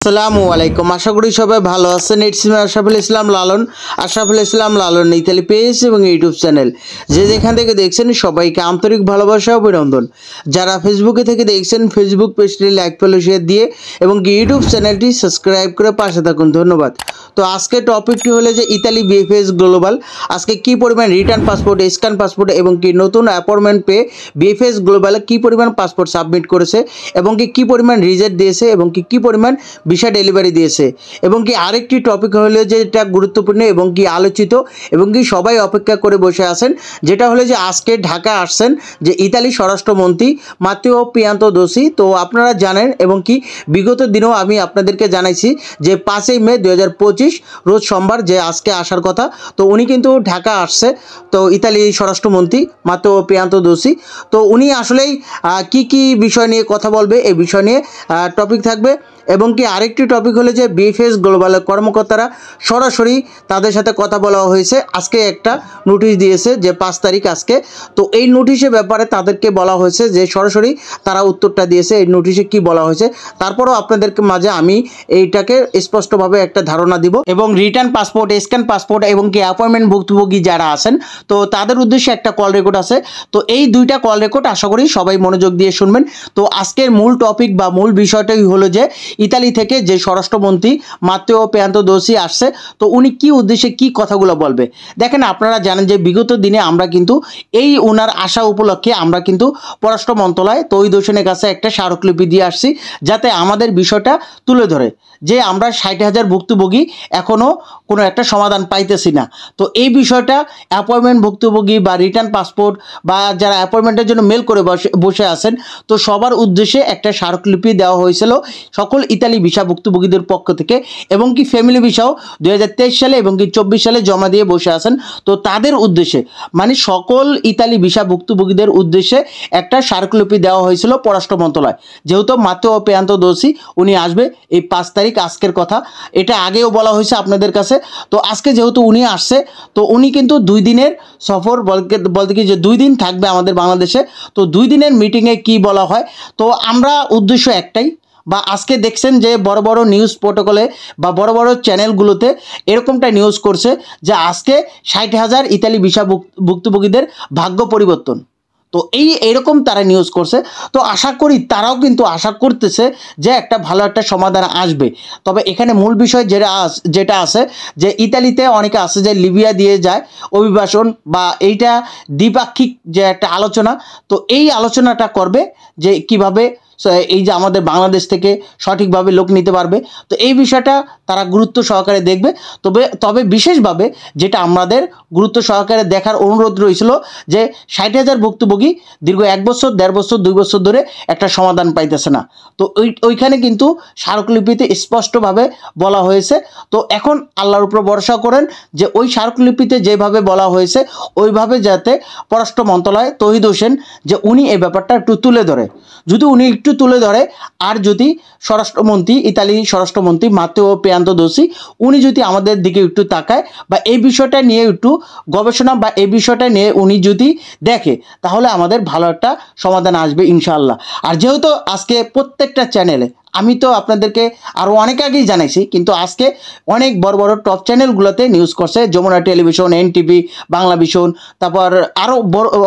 আসসালামু আলাইকুম। আশা করি সবাই ভালো আছেন। It's me Ashraful Islam Lalon, Ashraful Islam Lalon Italy page এবং ইউটিউব চ্যানেল যে যেখান থেকে দেখছেন সবাইকে আন্তরিক ভালোবাসা ও অভিনন্দন। যারা ফেসবুকে থেকে দেখছেন ফেসবুক পেজটি লাইক ফলো শেয়ার দিয়ে এবং ইউটিউব চ্যানেলটি সাবস্ক্রাইব করে পাশে থাকুন, ধন্যবাদ। তো আজকে টপিকটি হলো যে ইতালি বিএফএস গ্লোবাল আজকে কি পরিমাণ রিটার্ন পাসপোর্ট, স্ক্যান পাসপোর্ট এবং কি নতুন অ্যাপয়েন্টমেন্ট পেয়ে বিএফএস গ্লোবালে কি পরিমাণ পাসপোর্ট সাবমিট করেছে এবং কি পরিমাণ রিজেক্ট দিয়েছে এবং কি পরিমাণ ভিসা ডেলিভারি দিয়েছে এবং কি আরেকটি টপিক হলো যে এটা গুরুত্বপূর্ণ এবং কি আলোচিত এবং কি সবাই অপেক্ষা করে বসে আছেন, যেটা হলো যে আজকে ঢাকা আসছেন যে ইতালি স্বরাষ্ট্রমন্ত্রী মাত্তেও পিয়ান্তোদোসি। তো আপনারা জানেন এবং কি বিগত দিনেও আমি আপনাদেরকে জানাইছি যে 5ই মে 2025 রোজ সোমবার যে আজকে আসার কথা, তো উনি কিন্তু ঢাকা আসছে। তো ইতালি স্বরাষ্ট্রমন্ত্রী মাত্তেও পিয়ান্তোদোসি, তো উনি আসলেই কি বিষয় নিয়ে কথা বলবে এই বিষয় নিয়ে টপিক থাকবে এবং কি আরেকটি টপিক হলো যে বিএফএস গ্লোবালের কর্মকর্তারা সরাসরি তাদের সাথে কথা বলা হয়েছে। আজকে একটা নোটিশ দিয়েছে যে 5 তারিখ আজকে, তো এই নোটিশের ব্যাপারে তাদেরকে বলা হয়েছে যে সরাসরি তারা উত্তরটা দিয়েছে এই নোটিশে কি বলা হয়েছে। তারপরেও আপনাদেরকে মাঝে আমি এইটাকে স্পষ্টভাবে একটা ধারণা দিব এবং রিটার্ন পাসপোর্ট, স্ক্যান পাসপোর্ট এবং কি অ্যাপয়েন্টমেন্ট ভুক্তভোগী যারা আছেন তো তাদের উদ্দেশ্যে একটা কল রেকর্ড আছে। তো এই দুইটা কল রেকর্ড আশা করি সবাই মনোযোগ দিয়ে শুনবেন। তো আজকের মূল টপিক বা মূল বিষয়টাই হলো যে ইতালি থেকে যে স্বরাষ্ট্রমন্ত্রী মাত্তেও পিয়ান্তোদোসি আসছে, তো উনি কি উদ্দেশ্যে কি কথাগুলো বলবে। দেখেন, আপনারা জানেন যে বিগত দিনে আমরা কিন্তু এই ওনার আসা উপলক্ষে আমরা কিন্তু পররাষ্ট্র মন্ত্রণালয় তৌহিদ হোসেনের কাছে একটা স্মারকলিপি দিয়ে আসছি, যাতে আমাদের বিষয়টা তুলে ধরে যে আমরা 60,000 ভুক্তভোগী এখনও কোনো একটা সমাধান পাইতেছি না। তো এই বিষয়টা অ্যাপয়েন্টমেন্ট ভুক্তভোগী বা রিটার্ন পাসপোর্ট বা যারা অ্যাপয়েন্টমেন্টের জন্য মেল করে বসে আছেন, তো সবার উদ্দেশ্যে একটা স্মারকলিপি দেওয়া হয়েছিল সকল ইতালি ভিসা ভুক্তভোগীদের পক্ষ থেকে এবং কি ফ্যামিলি ভিসাও 2023 সালে এবং কি 24 সালে জমা দিয়ে বসে আছেন। তো তাদের উদ্দেশ্যে মানে সকল ইতালি ভিসা ভুক্তভোগীদের উদ্দেশ্যে একটা স্মারকলিপি দেওয়া হয়েছিল পররাষ্ট্র মন্ত্রণালয়, যেহেতু মাত্তেও পিয়ান্তোদোসি উনি আসবে এই 5 তারিখ আজকের কথা, এটা আগেও বলা হয়েছে আপনাদের কাছে। তো আজকে যেহেতু উনি আসছে, তো উনি কিন্তু 2 দিনের সফর বলতে কি যে 2 দিন থাকবে আমাদের বাংলাদেশে। তো 2 দিনের মিটিংয়ে কি বলা হয়, তো আমরা উদ্দেশ্য একটাই, বা আজকে দেখছেন যে বড় বড় নিউজ প্রোটোকলে বা বড় বড় চ্যানেলগুলোতে এরকমটা নিউজ করছে যে আজকে 60,000 ইতালি ভিসা ভুক্তভোগীদের ভাগ্য পরিবর্তন। তো এইরকম তারা নিউজ করছে। তো আশা করি তারাও কিন্তু আশা করতেছে যে একটা ভালো একটা সমাধান আসবে। তবে এখানে মূল বিষয় যেটা আছে যে ইতালিতে অনেকে আছে যে লিবিয়া দিয়ে যায় অভিবাসন, বা এইটা দ্বিপাক্ষিক যে একটা আলোচনা, তো এই আলোচনাটা করবে যে কিভাবে এই যে আমাদের বাংলাদেশ থেকে সঠিকভাবে লোক নিতে পারবে। তো এই বিষয়টা তারা গুরুত্ব সহকারে দেখবে। তবে বিশেষভাবে যেটা আমাদের গুরুত্ব সহকারে দেখার অনুরোধ রয়েছিল যে 60,000 ভুক্তভোগী দীর্ঘ 1 বছর, 1.5 বছর, 2 বছর ধরে একটা সমাধান পাইতেছে না। তো ওইখানে কিন্তু স্মারকলিপিতে স্পষ্টভাবে বলা হয়েছে। তো এখন আল্লাহর উপর ভরসা করেন যে ওই স্মারকলিপিতে যেভাবে বলা হয়েছে ওইভাবে যাতে পররাষ্ট্র মন্ত্রণালয় তৌহিদ হোসেন যে উনি এই ব্যাপারটা একটু তুলে ধরে, যদি উনি একটু তুলে ধরে আর যদি স্বরাষ্ট্রমন্ত্রী ইতালি স্বরাষ্ট্রমন্ত্রী মাত্তেও পিয়ান্তোদোসি উনি যদি আমাদের দিকে একটু তাকায় বা এই বিষয়টা নিয়ে একটু গবেষণা বা এই বিষয়টা নিয়ে উনি যদি দেখে, তাহলে আমাদের ভালো একটা সমাধান আসবে ইনশাআল্লাহ। আর যেহেতু আজকে প্রত্যেকটা চ্যানেলে আমি তো আপনাদেরকে আরও অনেক আগেই জানাইছি, কিন্তু আজকে অনেক বড় বড় টপ চ্যানেলগুলোতে নিউজ করছে, Jamuna television, NTV, Bangla vision, তারপর আরও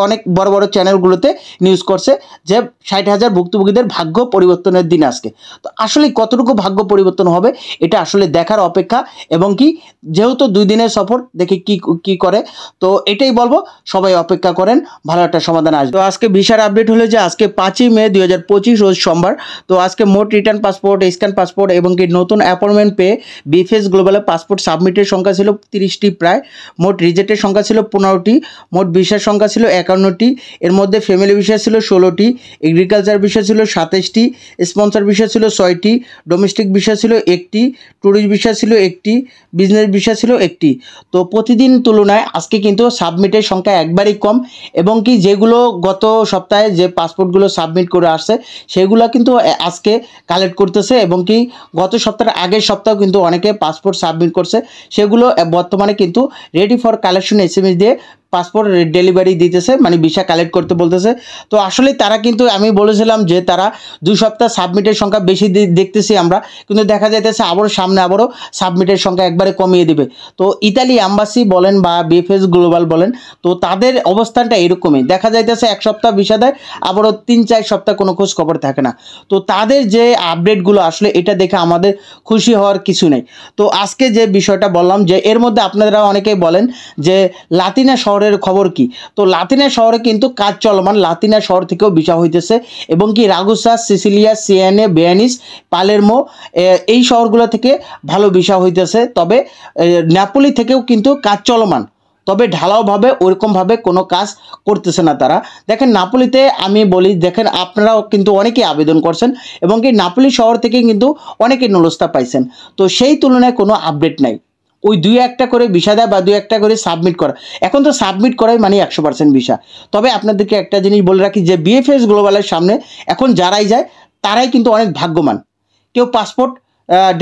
অনেক বড় বড় চ্যানেলগুলোতে নিউজ করছে যে 60,000 ভুক্তভোগীদের ভাগ্য পরিবর্তনের দিন আজকে। তো আসলে কতটুকু ভাগ্য পরিবর্তন হবে এটা আসলে দেখার অপেক্ষা এবং কি যেহেতু 2 দিনের সফর, দেখি কি করে। তো এটাই বলবো, সবাই অপেক্ষা করেন, ভালো একটা সমাধান আসবে। তো আজকে ভিসার আপডেট হলো যে আজকে 5ই মে 2025 রোজ সোমবার। তো আজকে মোট রিটার্ন পাসপোর্ট, স্ক্যান পাসপোর্ট এবং কি নতুন অ্যাপয়েন্টমেন্ট পেয়ে বিএফএস গ্লোবালে পাসপোর্ট সাবমিটের সংখ্যা ছিল 30টি প্রায়, মোট রিজেক্টের সংখ্যা ছিল 15টি, মোট ভিসার সংখ্যা ছিল 51টি। এর মধ্যে ফ্যামিলি ভিসা ছিল 16টি, এগ্রিকালচার ভিসা ছিল 27টি, স্পন্সর ভিসা ছিল 6টি, ডোমেস্টিক ভিসা ছিল 1টি, ট্যুরিস্ট ভিসা ছিল 1টি, বিজনেস ভিসা ছিল 1টি। তো প্রতিদিন তুলনায় আজকে কিন্তু সাবমিটের সংখ্যা একবারই কম এবং কি যেগুলো গত সপ্তাহে যে পাসপোর্টগুলো সাবমিট করে আসছে সেগুলো কিন্তু আজকে কালেক্ট করতেছে এবং কি গত সপ্তাহের আগের সপ্তাহেও কিন্তু অনেকে পাসপোর্ট সাবমিট করছে, সেগুলো বর্তমানে কিন্তু রেডি ফর কালেকশন এসএমএস দিয়ে পাসপোর্ট ডেলিভারি দিতেছে, মানে ভিসা কালেক্ট করতে বলতেছে। তো আসলে তারা কিন্তু, আমি বলেছিলাম যে তারা 2 সপ্তাহ সাবমিটের সংখ্যা বেশি দেখতেছি আমরা, কিন্তু দেখা যাইতেছে আবারও সামনে আবারও সাবমিটের সংখ্যা একবারে কমিয়ে দিবে। তো ইতালি অ্যাম্বাসি বলেন বা বিএফএস গ্লোবাল বলেন, তো তাদের অবস্থানটা এরকমই দেখা যাইতেছে। 1 সপ্তাহ ভিসা দেয়, আবারও 3-4 সপ্তাহ কোনো খোঁজ খবর থাকে না। তো তাদের যে আপডেটগুলো আসলে এটা দেখে আমাদের খুশি হওয়ার কিছু নেই। তো আজকে যে বিষয়টা বললাম যে এর মধ্যে আপনারা অনেকেই বলেন যে লাতিনা শহরের খবর কি। তো লাতিনা শহরে কিন্তু কাজ চলমান, লাতিনা শহর থেকেও ভিসা হইতেছে এবং কি রাগুসা, সিসিলিয়া, সিয়ানে, ভেনিস, পালেরমো এই শহরগুলো থেকে ভালো ভিসা হইতেছে। তবে নেপোলি থেকেও কিন্তু কাজ চলমান, তবে ঢালাওভাবে ওরকমভাবে কোনো কাজ করতেছে না তারা। দেখেন নাপোলিতে আমি বলি, দেখেন আপনারাও কিন্তু অনেকেই আবেদন করছেন এবং কি নাপোলি শহর থেকে কিন্তু অনেকে নুলস্তা পাইছেন। তো সেই তুলনায় কোনো আপডেট নাই। ওই 2-1টা করে ভিসা দেয় বা 2-1টা করে সাবমিট করা। এখন তো সাবমিট করাই মানে 100% ভিসা। তবে আপনাদেরকে একটা জিনিস বলে রাখি যে বিএফএস গ্লোবালের সামনে এখন যারাই যায় তারাই কিন্তু অনেক ভাগ্যবান। কেউ পাসপোর্ট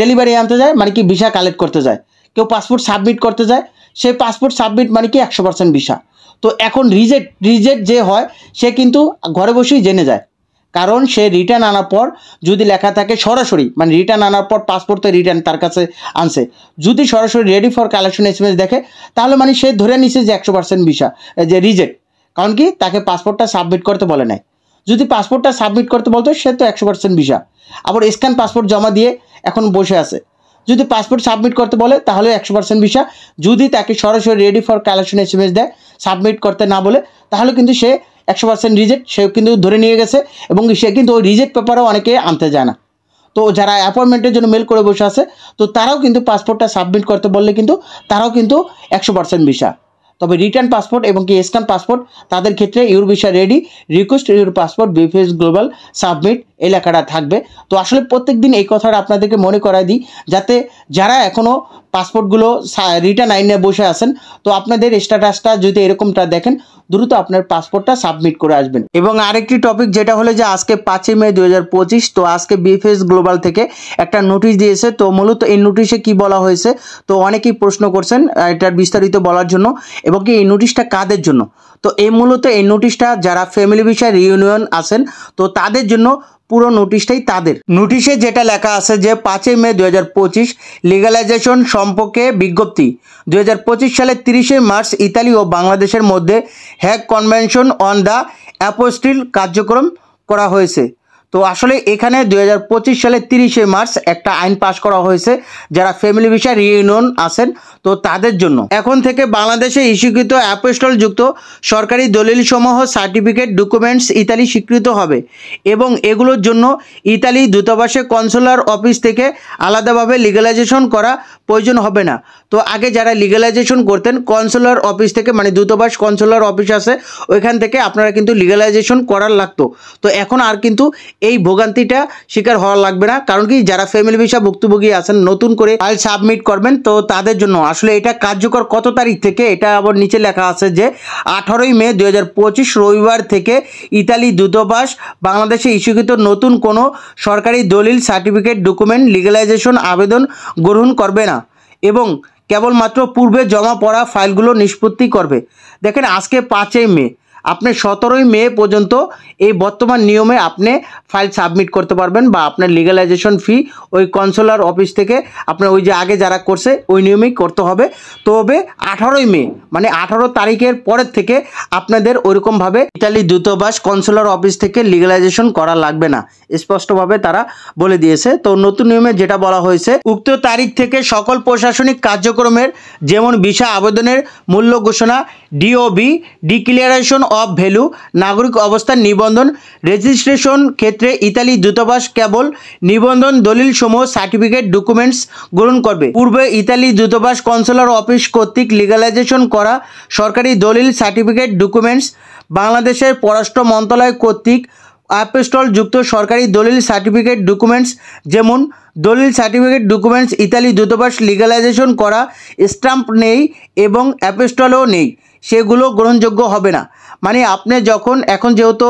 ডেলিভারি আনতে যায়, মানে কি ভিসা কালেক্ট করতে যায়। কেউ পাসপোর্ট সাবমিট করতে যায়, সেই পাসপোর্ট সাবমিট মানে কি 100% ভিসা। তো এখন রিজেক্ট যে হয় সে কিন্তু ঘরে বসেই জেনে যায়, কারণ সে রিটার্ন আনার পর যদি লেখা থাকে সরাসরি, মানে রিটার্ন আনার পর পাসপোর্ট তো রিটার্ন তার কাছে আনছে, যদি সরাসরি রেডি ফর কালেকশন এসএমএস দেখে তাহলে মানে সে ধরে নিছে যে 100% ভিসা যে রিজেক্ট। কারণ কি তাকে পাসপোর্টটা সাবমিট করতে বলে নাই। যদি পাসপোর্টটা সাবমিট করতে বলতো সে তো 100% ভিসা। আবার স্ক্যান পাসপোর্ট জমা দিয়ে এখন বসে আছে। যদি পাসপোর্ট সাবমিট করতে বলে তাহলে 100% ভিসা। যদি তাকে সরাসরি রেডি ফর কালেকশন এসএমএস দেয়, সাবমিট করতে না বলে, তাহলে কিন্তু সে 100% রিজেক্ট, সে কিন্তু ধরে নিয়ে গেছে এবং সে কিন্তু ওই রিজেক্ট পেপারও অনেকে আনতে যায় না। তো যারা অ্যাপয়েন্টমেন্টের জন্য মেল করে বসে আছে, তো তারাও কিন্তু পাসপোর্টটা সাবমিট করতে বললে কিন্তু তারাও কিন্তু 100% ভিসা। তবে রিটার্ন পাসপোর্ট এবং কি স্ক্যান পাসপোর্ট তাদের ক্ষেত্রে your visa ready, request your passport BFS global submit এই লেখাটা থাকবে। তো আসলে প্রত্যেক দিন এই কথাটা আপনাদেরকে মনে করাই দিই, যাতে যারা এখনও পাসপোর্টগুলো রিটার্ন আইনে বসে আছেন, তো আপনাদের স্ট্যাটাসটা যদি এরকমটা দেখেন, দ্রুত আপনার পাসপোর্টটা সাবমিট করে আসবেন। এবং আরেকটি টপিক যেটা হলো যে আজকে 5 মে 2025, তো আজকে বিএফএস গ্লোবাল থেকে একটা নোটিশ দিয়েছে। তো মূলত এই নোটিশে কি বলা হয়েছে, তো অনেকেই প্রশ্ন করছেন এটার বিস্তারিত বলার জন্য এবং কি এই নোটিশটা কাদের জন্য। তো এই মূলত এই নোটিশটা যারা ফ্যামিলি ভিসা রিইউনিয়ন আছেন, তো তাদের জন্য পুরো নোটিশটাই তাদের। নোটিশে যেটা লেখা আছে যে 5 মে 2025 লিগালাইজেশন সম্পর্কে বিজ্ঞপ্তি। 2025 সালের 30 মার্চ ইতালি ও বাংলাদেশের মধ্যে hag convention on the apostille কার্যক্রম করা হয়েছে। তো আসলে এখানে 2025 সালের 30 মার্চ একটা আইন পাশ করা হয়েছে যারা ফ্যামিলি ভিসা রিইউনিয়ন আছেন, তো তাদের জন্য এখন থেকে বাংলাদেশে ইস্যুকৃত অ্যাপোস্টল যুক্ত সরকারি দলিলসমূহ সার্টিফিকেট ডকুমেন্টস ইতালি স্বীকৃত হবে এবং এগুলোর জন্য ইতালি দূতাবাসে কনসুলার অফিস থেকে আলাদাভাবে লিগালাইজেশন করা প্রয়োজন হবে না। তো আগে যারা লিগালাইজেশন করতেন কনসুলার অফিস থেকে, মানে দূতাবাস কনসুলার অফিস আছে ওইখান থেকে আপনারা কিন্তু লিগালাইজেশন করার লাগতো। তো এখন আর কিন্তু এই ভোগান্তিটা শিকার হওয়া লাগবে না, কারণ কি যারা ফ্যামিলি ভিসা ভুক্তভোগী আছেন নতুন করে ফাইল সাবমিট করবেন, তো তাদের জন্য আসলে এটা কার্যকর কত তারিখ থেকে, এটা আবার নিচে লেখা আছে যে 18 মে 2025 রবিবার থেকে ইতালি দূতাবাস বাংলাদেশে ইস্যুকৃত নতুন কোনো সরকারি দলিল সার্টিফিকেট ডকুমেন্ট লিগালাইজেশন আবেদন গ্রহণ করবে না এবং কেবলমাত্র পূর্বে জমা পড়া ফাইলগুলো নিষ্পত্তি করবে। দেখেন আজকে 5 মে, আপনি 17 মে পর্যন্ত এই বর্তমান নিয়মে আপনি ফাইল সাবমিট করতে পারবেন বা আপনার লিগালাইজেশন ফি ওই কনসুলার অফিস থেকে আপনার ওই যে আগে যারা করছে ওই নিয়মেই করতে হবে। তবে 18 মে মানে 18 তারিখের পরের থেকে আপনাদের ওইরকমভাবে ইতালি দূতাবাস কনসুলার অফিস থেকে লিগালাইজেশন করা লাগবে না, স্পষ্টভাবে তারা বলে দিয়েছে। তো নতুন নিয়মে যেটা বলা হয়েছে, উক্ত তারিখ থেকে সকল প্রশাসনিক কার্যক্রমের যেমন ভিসা আবেদনের মূল্য ঘোষণা, ডিওবি ডিক্লারেশন অফ ভ্যালু, নাগরিক অবস্থান নিবন্ধন, রেজিস্ট্রেশন ক্ষেত্রে ইতালি দূতাবাস কেবল নিবন্ধন দলিল সমূহ সার্টিফিকেট ডকুমেন্টস গ্রহণ করবে। পূর্বে ইতালি দূতাবাস কনসুলার অফিস কর্তৃক লিগালাইজেশন করা সরকারি দলিল সার্টিফিকেট ডকুমেন্টস বাংলাদেশের পররাষ্ট্র মন্ত্রণালয় কর্তৃক অ্যাপোস্টল যুক্ত সরকারি দলিল সার্টিফিকেট ডকুমেন্টস যেমন দলিল সার্টিফিকেট ডকুমেন্টস ইতালি দূতাবাস লিগালাইজেশন করা স্ট্যাম্প নেই এবং অ্যাপোস্টলও নেই, সেগুলো গ্রহণযোগ্য হবে না। মানে আপনি যখন এখন যেহেতু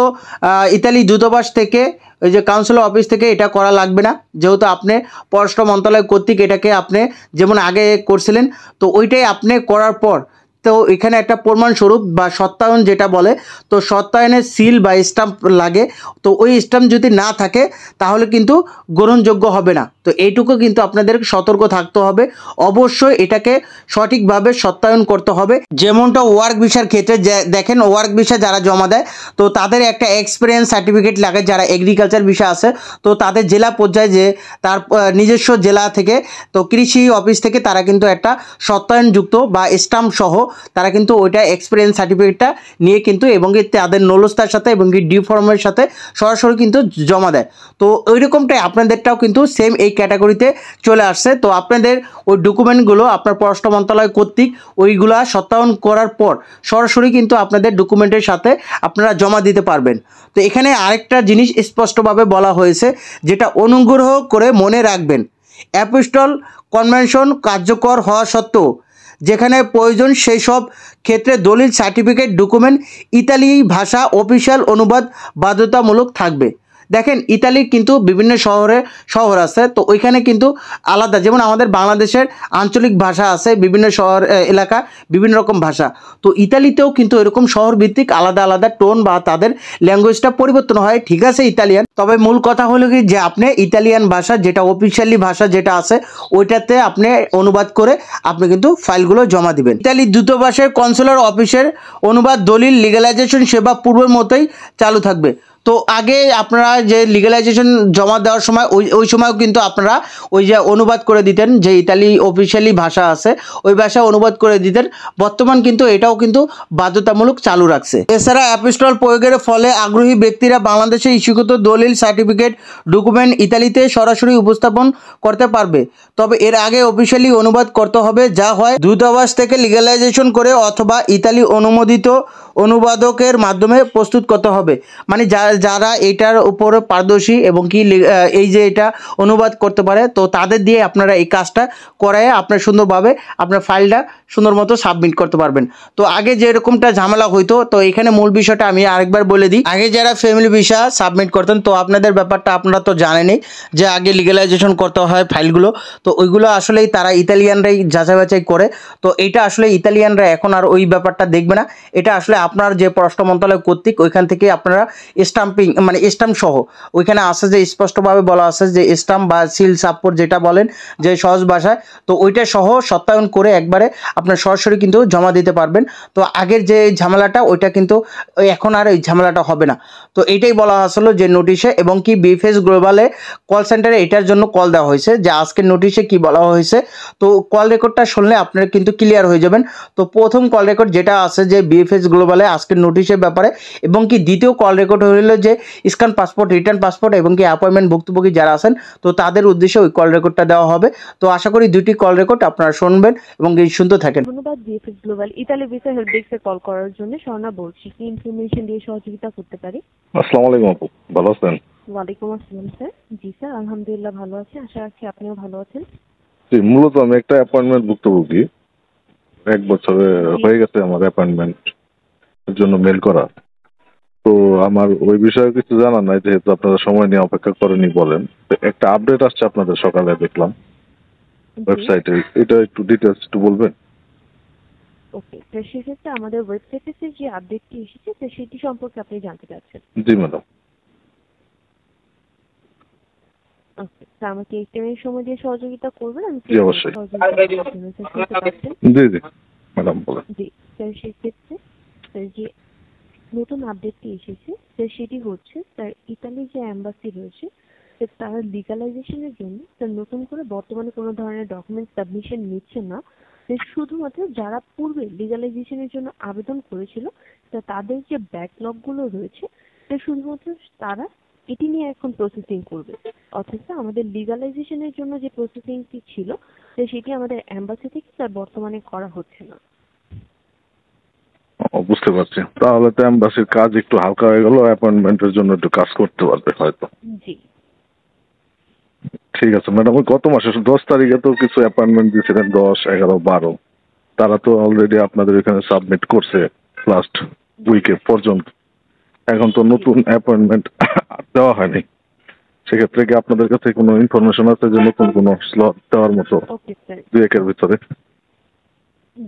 ইতালি দূতাবাস থেকে ওই যে কাউন্সিলর অফিস থেকে এটা করা লাগবে না, যেহেতু আপনি পররাষ্ট্র মন্ত্রণালয় কর্তৃক এটাকে আপনি যেমন আগে করছিলেন, তো ওইটাই আপনি করার পর তো এখানে একটা প্রমাণস্বরূপ বা সত্যায়ন যেটা বলে, তো সত্যায়নের সিল বা স্টাম্প লাগে। তো ওই স্টাম্প যদি না থাকে তাহলে কিন্তু গ্রহণযোগ্য হবে না। তো এইটুকু কিন্তু আপনাদের সতর্ক থাকতে হবে, অবশ্যই এটাকে সঠিকভাবে সত্যায়ন করতে হবে। যেমনটা ওয়ার্ক ভিসার ক্ষেত্রে দেখেন, ওয়ার্ক ভিসা যারা জমা দেয় তো তাদের একটা এক্সপিরিয়েন্স সার্টিফিকেট লাগে। যারা এগ্রিকালচার ভিসা আছে তো তাদের জেলা পর্যায়ে যে তার নিজস্ব জেলা থেকে, তো কৃষি অফিস থেকে তারা কিন্তু একটা সত্যায়নযুক্ত বা স্টাম্প সহ তারা কিন্তু ওইটা এক্সপিরিয়েন্স সার্টিফিকেটটা নিয়ে কিন্তু এবং তাদের নলস্তার সাথে এবং ডিউ ফর্মের সাথে সরাসরি কিন্তু জমা দেয়। তো ওইরকমটাই আপনাদেরটাও কিন্তু সেম এই ক্যাটাগরিতে চলে আসছে। তো আপনাদের ওই ডকুমেন্টগুলো আপনার পররাষ্ট্র মন্ত্রণালয় কর্তৃক ওইগুলা সত্যায়ন করার পর সরাসরি কিন্তু আপনাদের ডকুমেন্টের সাথে আপনারা জমা দিতে পারবেন। তো এখানে আরেকটা জিনিস স্পষ্টভাবে বলা হয়েছে, যেটা অনুগ্রহ করে মনে রাখবেন, অ্যাপোস্টল কনভেনশন কার্যকর হওয়া সত্ত্বেও যেখানে প্রয়োজন সেই সব ক্ষেত্রে দলিল, সার্টিফিকেট, ডকুমেন্ট ইতালি ভাষা অফিসিয়াল অনুবাদ বাধ্যতামূলক থাকবে। দেখেন, ইতালির কিন্তু বিভিন্ন শহর আছে, তো ওইখানে কিন্তু আলাদা, যেমন আমাদের বাংলাদেশের আঞ্চলিক ভাষা আছে, বিভিন্ন শহর এলাকা বিভিন্ন রকম ভাষা। তো ইতালিতেও কিন্তু এরকম শহর ভিত্তিক আলাদা আলাদা টোন বা তাদের ল্যাঙ্গুয়েজটা পরিবর্তন হয়। ঠিক আছে ইতালিয়ান, তবে মূল কথা হলো কি যে আপনি ইতালিয়ান ভাষা যেটা অফিসিয়ালি ভাষা যেটা আছে ওইটাতে আপনি অনুবাদ করে আপনি কিন্তু ফাইলগুলো জমা দিবেন। ইতালি দূতাবাসের কনসুলার অফিসের অনুবাদ দলিল লিগ্যালাইজেশন সেবা পূর্বের মতোই চালু থাকবে। তো আগে আপনারা যে লিগ্যালাইজেশন জমা দেওয়ার সময় ওই সময়ও কিন্তু আপনারা ওই যে অনুবাদ করে দিতেন, যে ইতালি অফিসিয়ালি ভাষা আছে ওই ভাষা অনুবাদ করে দিতেন। বর্তমান কিন্তু এটাও কিন্তু বাধ্যতামূলক চালু রাখছে। এছাড়া অ্যাপোস্টল প্রয়োগের ফলে আগ্রহী ব্যক্তিরা বাংলাদেশে ইস্যুকৃত দলিল, সার্টিফিকেট, ডকুমেন্ট ইতালিতে সরাসরি উপস্থাপন করতে পারবে। তবে এর আগে অফিসিয়ালি অনুবাদ করতে হবে, যা হয় দূতাবাস থেকে লিগ্যালাইজেশন করে অথবা ইতালি অনুমোদিত অনুবাদকের মাধ্যমে প্রস্তুত করতে হবে। মানে যারা এটার উপরে পারদর্শী এবং কি এই যে এটা অনুবাদ করতে পারে, তো তাদের দিয়ে আপনারা এই কাজটা করায় আপনার সুন্দরভাবে আপনার ফাইলটা সুন্দর মতো সাবমিট করতে পারবেন। তো আগে যেরকমটা ঝামেলা হইতো, তো এখানে মূল বিষয়টা আমি আরেকবার বলে দিই। আগে যারা ফ্যামিলি ভিসা সাবমিট করতেন, তো আপনাদের ব্যাপারটা আপনারা তো জানেনই যে আগে লিগ্যালাইজেশন করতে হয় ফাইলগুলো, তো ওইগুলো আসলেই তারা ইতালিয়ানরাই যাচাই বাছাই করে। তো এটা আসলে ইতালিয়ানরা এখন আর ওই ব্যাপারটা দেখবে না, এটা আসলে আপনার যে পররাষ্ট্র মন্ত্রণালয় কর্তৃক ওইখান থেকে আপনারা স্টাম্পিং মানে স্টাম্প সহ ওইখানে আছে যে স্পষ্টভাবে বলা আছে যে স্টাম্প বা সিল সাপোর্ট যেটা বলেন যে সহজ ভাষায়, তো ওইটা সহ সত্যায়ন করে একবারে আপনার সরাসরি কিন্তু জমা দিতে পারবেন। তো আগের যে ঝামেলাটা ওইটা কিন্তু এখন আর এই ঝামেলাটা হবে না। তো এইটাই বলা আসলো যে নোটিশে, এবং কি বিএফএস গ্লোবালে কল সেন্টারে এটার জন্য কল দেওয়া হয়েছে যে আজকের নোটিশে কি বলা হয়েছে। তো কল রেকর্ডটা শুনলে আপনারা কিন্তু ক্লিয়ার হয়ে যাবেন। তো প্রথম কল রেকর্ড যেটা আছে যে বিএফএস গ্লোবালে আজকের নোটিশের ব্যাপারে, এবং কি দ্বিতীয় কল রেকর্ড হলো যে স্ক্যান পাসপোর্ট, রিটার্ন পাসপোর্ট এবং কি অ্যাপয়েন্টমেন্ট ভুক্তভোগী যারা আছেন তো তাদের উদ্দেশ্যে ওই কল রেকর্ডটা দেওয়া হবে। তো আশা করি দুটি কল রেকর্ড আপনারা শুনবেন এবং এই শুনতে থাকেন। ধন্যবাদ BFS global Italy visa help ডেস্কে কল করার জন্য। স্বর্ণা বলছি, কি ইনফরমেশন দিয়ে সহযোগিতা করতে পারি? আসসালামু আলাইকুম আপু, ভালো আছেন? ওয়ালাইকুম আসসালাম স্যার। জি স্যার, আলহামদুলিল্লাহ ভালো আছি, আশা রাখছি আপনিও ভালো আছেন। জি, মূলত আমি একটা অ্যাপয়েন্টমেন্ট ভুক্তভোগী। 1 বছরে হয়ে গেছে আমার অ্যাপয়েন্টমেন্ট এর জন্য মেল করা। তো আমার ওই বিষয়ে কিছু জানা নাই, যেহেতু আপনারা সময় নিয়ে অপেক্ষা করেনি বলেন। তো একটা আপডেট আসছে আপনাদের সকালে দেখলাম ওয়েবসাইটে, এটা একটু ডিটেলস একটু বলবেন? ওকে, তো সেক্ষেত্রে আমাদের ওয়েবসাইটে যে আপডেটটি এসেছে তো সেটি সম্পর্কে আপনি জানতে চাচ্ছেন? জি ম্যাডাম। ওকে, তো আমাকে একটু সময় দিয়ে সহযোগিতা করবেন? আমি জি অবশ্যই। জি জি ম্যাডাম বলেন। জি স্যার, সেক্ষেত্রে স্যার যে নতুন আপডেটটি এসেছে স্যার সেটি হচ্ছে স্যার ইতালির যে এম্বাসি রয়েছে তারা লিগালাইজেশনের জন্য স্যার নতুন করে বর্তমানে কোনো ধরনের ডকুমেন্ট সাবমিশন নিচ্ছে না। শুধুমাত্র যারা পূর্বে লিগালাইজেশনের জন্য আবেদন করেছিল তাদের যে ব্যাকলগগুলো রয়েছে শুধুমাত্র তারা এটি নিয়ে এখন প্রসেসিং করবে। অথচ আমাদের লিগালাইজেশনের জন্য যে প্রসেসিংটি ছিল সেটি আমাদের এম্বাসি থেকে স্যার বর্তমানে করা হচ্ছে না। বুঝতে পারছি, তাহলে তো এমবাসির কাজ একটু হালকা হয়ে গেল, অ্যাপয়েন্টমেন্টের জন্য একটু কাজ করতে পারবে হয়তো। জি ঠিক আছে ম্যাডাম। ওই গত মাসে 10 তারিখে তো কিছু অ্যাপয়েন্টমেন্ট দিয়েছিলেন, 10, 11, 12, তারা তো অলরেডি আপনাদের এখানে সাবমিট করছে লাস্ট উইকে পর্যন্ত। এখন তো নতুন অ্যাপয়েন্টমেন্ট দেওয়া হয়নি। সেক্ষেত্রে কি আপনাদের কাছে কোনো ইনফরমেশন আছে যে নতুন কোনো স্লট দেওয়ার মতো ওকে স্যার, 2-1 এর ভিতরে?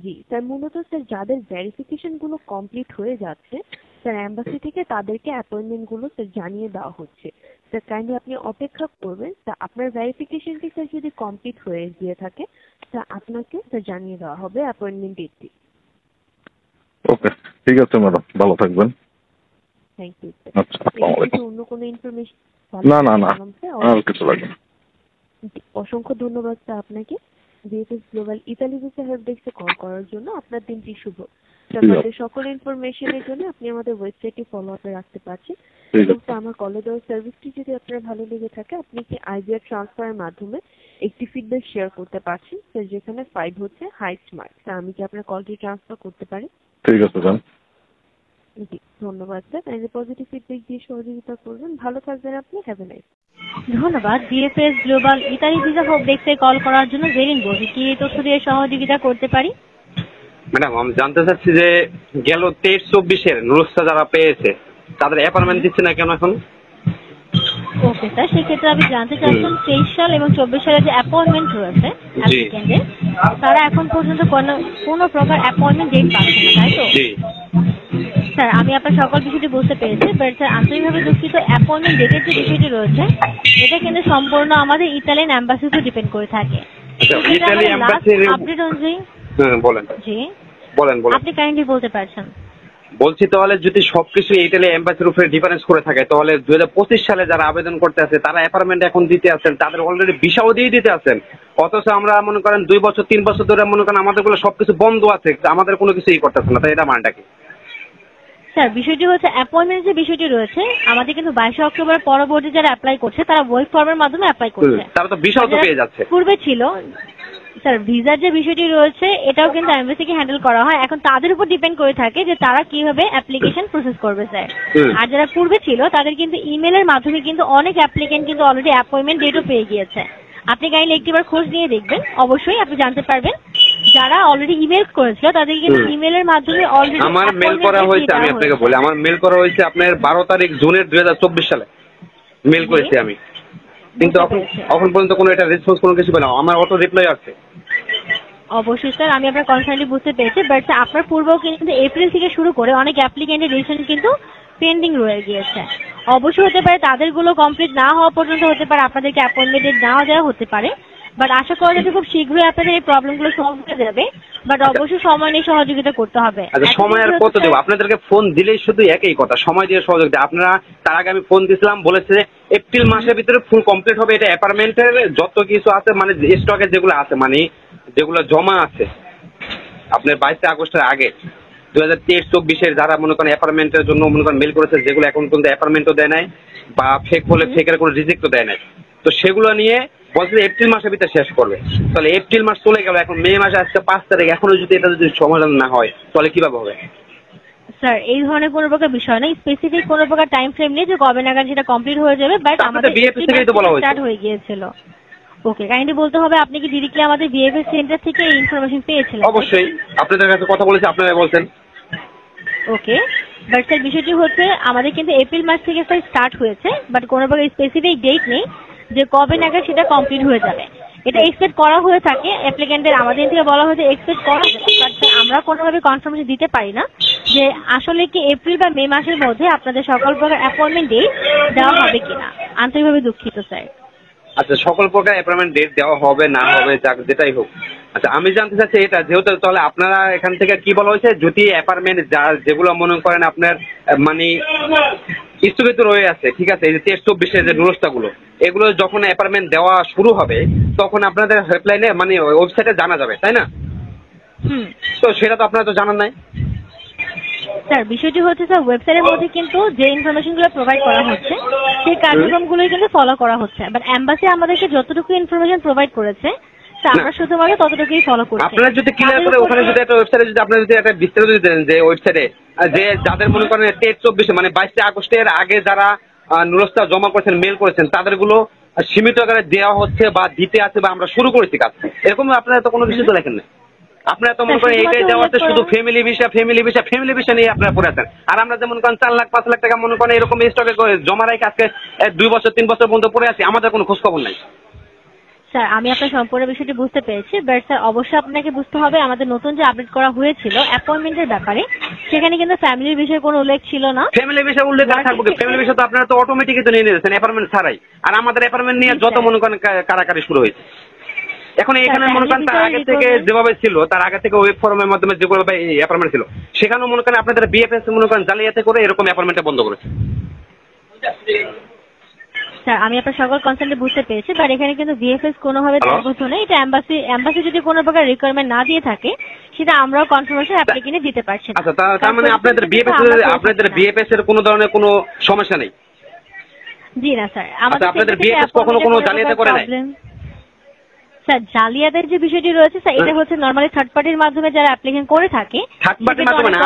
জি স্যার, মূলত স্যার যাদের ভেরিফিকেশন গুলো কমপ্লিট হয়ে যাচ্ছে স্যার এম্বাসি থেকে তাদেরকে অ্যাপয়েন্টমেন্ট গুলো স্যার জানিয়ে দেওয়া হচ্ছে। স্যার কাইন্ডলি আপনি অপেক্ষা করবেন, স্যার আপনার ভেরিফিকেশনটি স্যার যদি কমপ্লিট হয়ে গিয়ে থাকে স্যার আপনাকে স্যার জানিয়ে দেওয়া হবে অ্যাপয়েন্টমেন্ট ডেটটি। ওকে, ঠিক আছে ম্যাডাম, ভালো থাকবেন। Thank you sir. আচ্ছা, আসসালামু আলাইকুম। অন্য কোনো ইনফরমেশন? না না না, আর কিছু লাগবে না। অসংখ্য ধন্যবাদ স্যার আপনাকে VFS Global Italy visa help ডেস্কে কল করার জন্য। আপনার দিনটি শুভ। আমাদের সকল ইনফরমেশনের জন্য আপনি আমাদের ওয়েবসাইটে ফলো আপে রাখতে পারছেন। এবং আমার কলে দেওয়ার সার্ভিসটি যদি আপনার ভালো লেগে থাকে আপনি কি আইবিআর ট্রান্সফারের মাধ্যমে একটি ফিডব্যাক শেয়ার করতে পারছেন স্যার, যেখানে 5 হচ্ছে হাইস্ট মার্ক। স্যার আমি কি আপনার কলটি ট্রান্সফার করতে পারি? ঠিক আছে ম্যাম। জি ধন্যবাদ স্যার। কাইন্ডলি পজিটিভ ফিডব্যাক দিয়ে সহযোগিতা করবেন। ভালো থাকবেন আপনি। Have a nice. ধন্যবাদ VFS Global Italy visa hope ডেস্কে কল করার জন্য। জেরিন বলছি, কি এই তথ্য দিয়ে সহযোগিতা করতে পারি? ম্যাডাম আমি জানতে চাচ্ছি যে গেল 23-24-এর নুরুস্তা যারা পেয়েছে তাদের অ্যাপার্টমেন্ট দিচ্ছে না কেন এখন? ওকে স্যার, সেক্ষেত্রে আমি জানতে চাচ্ছেন 23 সাল এবং 24 সালের যে অ্যাপয়েন্টমেন্ট রয়েছে অ্যাপ্লিকেন্টের, তারা এখন পর্যন্ত কোনো প্রকার অ্যাপয়েন্টমেন্ট ডেট পাচ্ছে না, তাই তো? জি স্যার আমি আপনার সকল বিষয়টি বুঝতে পেরেছি, বাট স্যার আন্তরিকভাবে দুঃখিত, অ্যাপয়েন্টমেন্ট ডেটের যে বিষয়টি রয়েছে এটা কিন্তু সম্পূর্ণ আমাদের ইতালিয়ান অ্যাম্বাসির উপর ডিপেন্ড করে থাকে। ইতালি অ্যাম্বাসির আপডেট অনুযায়ী বলেন। জি বলেন বলেন। আপনি কাইন্ডলি বলতে পারছেন? বলছি তাহলে যদি সবকিছু ইতালি এম্বাসির উপরে ডিফারেন্স করে থাকে তাহলে 2025 সালে যারা আবেদন করতে আছে তারা অ্যাপার্টমেন্ট এখন দিতে আছেন, তাদের অলরেডি ভিসাও দিয়ে দিতে আছেন, অথচ আমরা মনে করেন 2 বছর 3 বছর ধরে মনে করেন আমাদের গুলো সবকিছু বন্ধ আছে, আমাদের কোনো কিছু ই করতেছে না, তাই এটা মানটা কি? স্যার বিষয়টি হচ্ছে অ্যাপয়েন্টমেন্ট যে বিষয়টি রয়েছে আমাদের কিন্তু 22 অক্টোবর পরবর্তী যারা অ্যাপ্লাই করছে তারা ওয়েব ফর্মের মাধ্যমে অ্যাপ্লাই করছে। তারা তো ভিসাও তো পেয়ে যাচ্ছে। পূর্বে ছিল স্যার ভিসার যে বিষয়টি রয়েছে এটাও কিন্তু এমবাসিকে হ্যান্ডেল করা হয়, এখন তাদের উপর ডিপেন্ড করে থাকে যে তারা কিভাবে অ্যাপ্লিকেশন প্রসেস করবে স্যার। আর যারা পূর্বে ছিল তাদের কিন্তু ইমেলের মাধ্যমে কিন্তু অনেক অ্যাপ্লিকেন্ট কিন্তু অলরেডি অ্যাপয়েন্টমেন্ট ডেটও পেয়ে গিয়েছে। আপনি কাইন্ডলি একটিবার খোঁজ নিয়ে দেখবেন, অবশ্যই আপনি জানতে পারবেন যারা অলরেডি ইমেল করেছিল তাদের কিন্তু ইমেলের মাধ্যমে অলরেডি আমার মেল করা হয়েছে। আমি আপনাকে বলি আমার মেল করা হয়েছে আপনার 12 তারিখ জুনের 2024 সালে মেল করেছি আমি, কিন্তু এখন পর্যন্ত কোনো এটা রেসপন্স কোনো কিছু পেলাম, আমার অটো রিপ্লাই আসছে। অবশ্যই স্যার আমি আপনার কনসার্নলি বুঝতে পেরেছি, বাট আপনার পূর্বেও কিন্তু এপ্রিল থেকে শুরু করে অনেক অ্যাপ্লিকেন্টের রেজিস্ট্রেশন কিন্তু পেন্ডিং রয়ে গিয়েছে। অবশ্যই হতে পারে তাদেরগুলো কমপ্লিট না হওয়া পর্যন্ত হতে পারে আপনাদেরকে অ্যাপয়েন্টমেন্ট ডেট নাও দেওয়া হতে পারে, বাট আশা করা যাচ্ছে খুব শীঘ্রই আপনাদের এই প্রবলেমগুলো সলভ হয়ে যাবে, বাট অবশ্যই সময় নিয়ে সহযোগিতা করতে হবে। আচ্ছা সময় আর কত দেবো? আপনাদেরকে ফোন দিলেই শুধু একই কথা, সময় দিয়ে সহযোগিতা। আপনারা তার আগে আমি ফোন দিয়েছিলাম, বলেছে এপ্রিল মাসের ভিতরে ফুল কমপ্লিট হবে, এটা অ্যাপার্টমেন্টের যত কিছু আছে মানে স্টকে যেগুলো আছে মানে যেগুলো জমা আছে আপনার 22 আগস্টের আগে 2023-24-এর যারা মনে করেন অ্যাপার্টমেন্টের জন্য মনে করেন মেল করেছে, যেগুলো এখন পর্যন্ত অ্যাপার্টমেন্টও দেয় নাই বা ফেক বলে ফেকের কোনো রিজেক্টও দেয় নাই, তো সেগুলো নিয়ে বলছে এপ্রিল মাসের ভিতরে শেষ করবে। তাহলে এপ্রিল মাস চলে গেল, এখন মে মাসে আজকে 5 তারিখ, এখনো যদি এটা যদি সমাধান না হয় তাহলে কিভাবে হবে? স্যার এই ধরনের কোনো প্রকার বিষয় না, স্পেসিফিক কোনো প্রকার টাইম ফ্রেম নেই যে কবে নাগাদ সেটা কমপ্লিট হয়ে যাবে, বাট আমাদের বিএফএস থেকেই তো বলা হয়েছে স্টার্ট হয়ে গিয়েছিল। ওকে কাইন্ডলি বলতে হবে আপনি কি ডিরেক্টলি আমাদের বিএফএস সেন্টার থেকে এই ইনফরমেশন পেয়েছিলেন? অবশ্যই আপনাদের কাছে কথা বলেছি, আপনারা বলছেন। ওকে বাট স্যার বিষয়টি হচ্ছে আমাদের কিন্তু এপ্রিল মাস থেকে স্যার স্টার্ট হয়েছে, বাট কোনো প্রকার স্পেসিফিক ডেট নেই যে কবে নাগাদ সেটা কমপ্লিট হয়ে যাবে। এটা এক্সপেক্ট করা হয়ে থাকে অ্যাপ্লিকেন্টের, আমাদের থেকে বলা হয়েছে এক্সপেক্ট করা, বাট আমরা কোনোভাবে কনফার্মেশন দিতে পারি না যে আসলে কি এপ্রিল বা মে মাসের মধ্যে আপনাদের সকল প্রকার অ্যাপয়েন্টমেন্ট ডেট দেওয়া হবে কিনা। আন্তরিকভাবে দুঃখিত স্যার। আচ্ছা সকল প্রকার অ্যাপয়েন্টমেন্ট ডেট দেওয়া হবে না হবে যাক যেটাই হোক। আচ্ছা আমি জানতে চাচ্ছি এটা যেহেতু তাহলে আপনারা এখান থেকে কি বলা হয়েছে, যদি অ্যাপার্টমেন্ট যেগুলো মনে করেন আপনার মানে স্থগিত রয়ে আছে, ঠিক আছে, এই যে 23-24-এর যে নুরস্তাগুলো এগুলো যখন অ্যাপার্টমেন্ট দেওয়া শুরু হবে তখন আপনাদের হেল্পলাইনে মানে ওয়েবসাইটে জানা যাবে, তাই না? তো সেটা তো আপনারা তো জানান নাই। স্যার বিষয়টি হচ্ছে স্যার ওয়েবসাইটের মধ্যে কিন্তু যে ইনফরমেশনগুলো প্রোভাইড করা হচ্ছে সেই কার্যক্রমগুলোই কিন্তু ফলো করা হচ্ছে, বাট এমবাসি আমাদেরকে যতটুকু ইনফরমেশন প্রোভাইড করেছে আমরা শুধুমাত্র ততটুকুই ফলো করছি। আপনারা যদি ক্লিয়ার করে ওখানে যদি একটা ওয়েবসাইটে যদি আপনারা যদি একটা বিস্তারিত যদি দেন যে ওয়েবসাইটে যে যাদের মনে করেন 23-24 মানে 22 আগস্টের আগে যারা নুরস্তা জমা করেছেন মেল করেছেন তাদেরগুলো সীমিত আকারে দেওয়া হচ্ছে বা দিতে আছে বা আমরা শুরু করেছি কাজ, এরকম আপনারা তো কোনো কিছু তো লেখেন না। আপনারা তো মনে করেন এইটাই দেওয়াতে শুধু ফ্যামিলি ভিসা নিয়ে আপনারা পড়ে আছেন, আর আমরা যেমন করেন 4 লাখ 5 লাখ টাকা মনে করেন এরকম স্টকে জমা রেখে আজকে 2 বছর 3 বছর পর্যন্ত পড়ে আছি, আমাদের কোনো খোঁজ খবর নাই। স্যার আমি আপনার সম্পূর্ণ বিষয়টি বুঝতে পেরেছি, বাট স্যার অবশ্যই আপনাকে বুঝতে হবে আমাদের নতুন যে আপডেট করা হয়েছিল অ্যাপয়েন্টমেন্টের ব্যাপারে, সেখানে কিন্তু ফ্যামিলির বিষয়ে কোনো উল্লেখ ছিল না। ফ্যামিলি বিষয়ে উল্লেখ করা থাকবে, ফ্যামিলি বিষয় তো আপনারা তো অটোমেটিকই তো নিয়ে নিয়েছেন অ্যাপার্টমেন্ট ছাড়াই, আর আমাদের অ্যাপার্টমেন্ট নিয়ে যত মনে করেন কারাকারি শুরু হয়েছে। এখন এখানে মনে করেন তার আগে থেকে যেভাবে ছিল, তার আগে থেকে ওয়েব ফর্মের মাধ্যমে যেগুলো অ্যাপার্টমেন্ট ছিল, সেখানেও মনে করেন আপনাদের বিএফএস মনে করেন জালিয়াতি করে এরকম অ্যাপার্টমেন্টটা বন্ধ করেছে। স্যার আমি আপনার সকল কনসার্ন বুঝতে পেরেছি, বাট এখানে কিন্তু বিএফএস কোনোভাবে দায়বদ্ধ নেই। এটা এম্বাসি যদি কোনো প্রকার রিকোয়ারমেন্ট না দিয়ে থাকে, সেটা আমরাও কনফার্মেশন অ্যাপ্লিকেন্টে দিতে পারছি না। আচ্ছা, তার মানে আপনাদের বিএফএস এর কোনো ধরনের কোনো সমস্যা নেই? জি না স্যার, আপনাদের বিএফএস কখনো কোনো জালিয়াতি করে নাই? স্যার জালিয়াতের যে বিষয়টি রয়েছে স্যার, এটা হচ্ছে নরমালি থার্ড পার্টির মাধ্যমে যারা অ্যাপ্লিকেশন করে থাকে। থার্ড পার্টির মাধ্যমে না,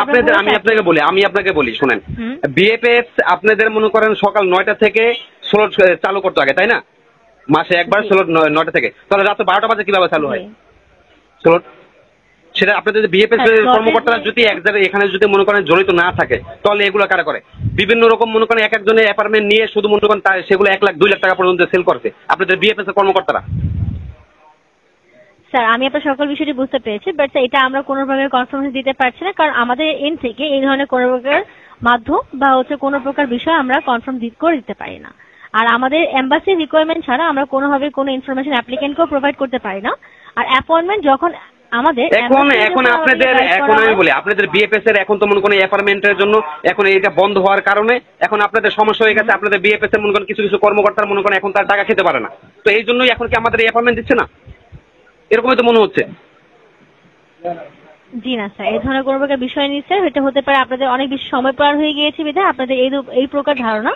আমি আপনাকে বলি শুনেন, বিএফএস আপনাদের মনে করেন সকাল 9টা থেকে স্লট চালু করতে আগে, তাই না? মাসে একবার স্লট 9টা থেকে, তাহলে রাত 12টা বাজে কিভাবে চালু হয় স্লট? সেটা আপনাদের বিএফএস কর্মকর্তারা যদি এক জায়গায় এখানে যদি মনে করেন জড়িত না থাকে, তাহলে এগুলো কারা করে? বিভিন্ন রকম মনে করেন এক একজনের অ্যাপার্টমেন্ট নিয়ে শুধু মনে করেন সেগুলো 1 লাখ 2 লাখ টাকা পর্যন্ত সেল করছে আপনাদের বিএফএস এর কর্মকর্তারা। স্যার আমি আপনার সকল বিষয়টি বুঝতে পেরেছি, বাট এটা আমরা কোনো প্রকার কনফার্মেশন দিতে পারছি না, কারণ আমাদের এন্ড থেকে এই ধরনের কোনো প্রকার মাধ্যম বা হচ্ছে কোনো প্রকার বিষয় আমরা কনফার্ম করে দিতে পারি না। আর আমাদের এম্বাসি রিকোয়ারমেন্ট ছাড়া আমরা কোনোভাবে কোনো ইনফরমেশন অ্যাপ্লিকেন্টকেও প্রোভাইড করতে পারি না। আর অ্যাপয়েন্টমেন্ট যখন আমাদের এখন আমি বলি আপনাদের বিএফএস এর এখন তো মনে করেন অ্যাপার্টমেন্টের জন্য এখন এটা বন্ধ হওয়ার কারণে এখন আপনাদের সমস্যা হয়ে গেছে। আপনাদের বিএফএস এর মনে করেন কিছু কিছু কর্মকর্তারা মনে করেন এখন তার টাকা খেতে পারে না, তো এই জন্যই এখন কি আমাদের এই অ্যাপার্টমেন্ট দিচ্ছে না, এরকমই তো মনে হচ্ছে। জি না স্যার, এই ধরনের কোনো প্রকার বিষয় নেই স্যার। এটা হতে পারে আপনাদের অনেক বেশি সময় পার হয়ে গিয়েছে বিধায় আপনাদের এই প্রকার ধারণা।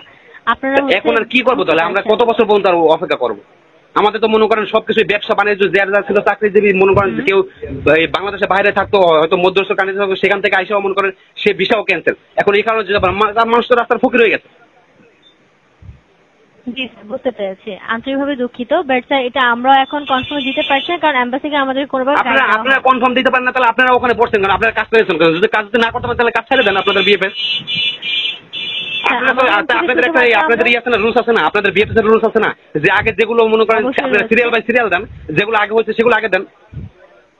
আপনারা এখন আর কি করবো তাহলে? আমরা কত বছর পর্যন্ত আর অপেক্ষা করবো? আমাদের তো মনে করেন সবকিছু ব্যবসা বাণিজ্য যারা ছিল চাকরিজীবী মনে করেন কেউ বাংলাদেশের বাইরে থাকতো, হয়তো মধ্যস্থ কানে থাকতো, সেখান থেকে আইসাও মনে করেন সে ভিসাও ক্যান্সেল। এখন এই কারণে মানুষ তো রাস্তার ফকির হয়ে গেছে। জি স্যার বুঝতে পেরেছি, আন্তরিকভাবে দুঃখিত, বাট স্যার এটা আমরা এখন কনফার্ম দিতে পারছি না, কারণ এম্বাসি থেকে আমাদের কোনোভাবে আপনারা কনফার্ম দিতে পারেন না, তাহলে আপনারা ওখানে পড়ছেন কারণ আপনারা কাজ করেছেন। যদি কাজ না করতে পারেন তাহলে কাজ ছেড়ে দেন আপনাদের বিএফএস। আপনাদের ইয়ে আছে না, রুলস আছে না, আপনাদের বিএফএস এর রুলস আছে না, যে আগে যেগুলো মনে করেন আপনারা সিরিয়াল বাই সিরিয়াল দেন, যেগুলো আগে হচ্ছে সেগুলো আগে দেন,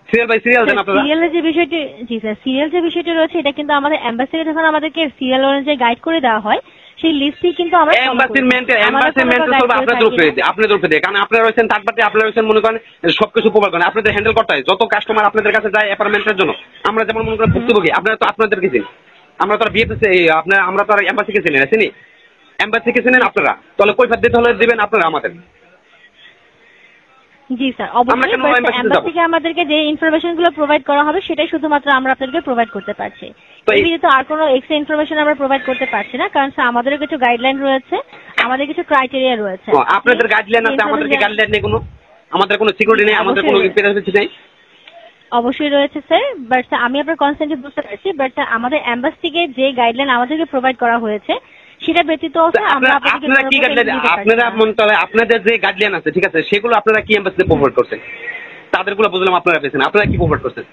সিরিয়াল বাই সিরিয়াল দেন আপনারা। সিরিয়ালের যে বিষয়টি, জি স্যার সিরিয়াল যে বিষয়টি রয়েছে এটা কিন্তু আমাদের এম্বাসি থেকে যখন আমাদেরকে সিরিয়াল অনুযায়ী গাইড করে দেওয়া হয়, সেই লিস্টই কিন্তু আমরা এম্বাসির মেন্টেন সব আপনাদের উপরে দিয়ে, কারণ আপনারা রয়েছেন থার্ড পার্টি, আপনারা রয়েছেন মনে করেন সবকিছু প্রোভাইড করেন, আপনাদের হ্যান্ডেল করতে হয়। যত কাস্টমার আপনাদের কাছে যায় অ্যাপার্টমেন্টের জন্য, আমরা যেমন মনে করেন ভুক্তভোগী, আপনারা তো আপনাদেরকে চিনি, আমরা তো আর বিএফএস আমরা তো আর এম্বাসিকে চিনি না, চিনি এম্বাসিকে চিনেন আপনারা, তাহলে কৈফিয়ত দিতে হলে দিবেন আপনারা আমাদের। জি স্যার অবশ্যই, এম্বাসি থেকে আমাদেরকে যে ইনফরমেশন গুলো প্রোভাইড করা হবে সেটাই শুধুমাত্র আমরা আপনাদেরকে প্রোভাইড করতে পারছি। এই বিষয়ে তো আর কোনো এক্সট্রা ইনফরমেশন আমরা প্রোভাইড করতে পারছি না, কারণ আমাদেরও কিছু গাইডলাইন রয়েছে, আমাদের কিছু ক্রাইটেরিয়া রয়েছে। আপনাদের গাইডলাইন আছে, আমাদের কি গাইডলাইন নেই? কোনো আমাদের কোনো সিকিউরিটি নেই, আমাদের কোনো প্রাইভেসি নেই? অবশ্যই রয়েছে স্যার, বাট আমি আপনার কনসেন্ট বুঝতে পারছি, বাট আমাদের এম্বাসি থেকে যে গাইডলাইন আমাদেরকে প্রোভাইড করা হয়েছে সেটা ব্যতীত আপনারা কি গাইডলাইন, আপনাদের যে গাইডলাইন আছে ঠিক আছে, সেগুলো আপনারা কি এম্বাসিতে প্রোভাইড করছেন? তাদেরগুলো বুঝলাম আপনারা পেয়েছেন, আপনারা কি প্রোভাইড করছেন?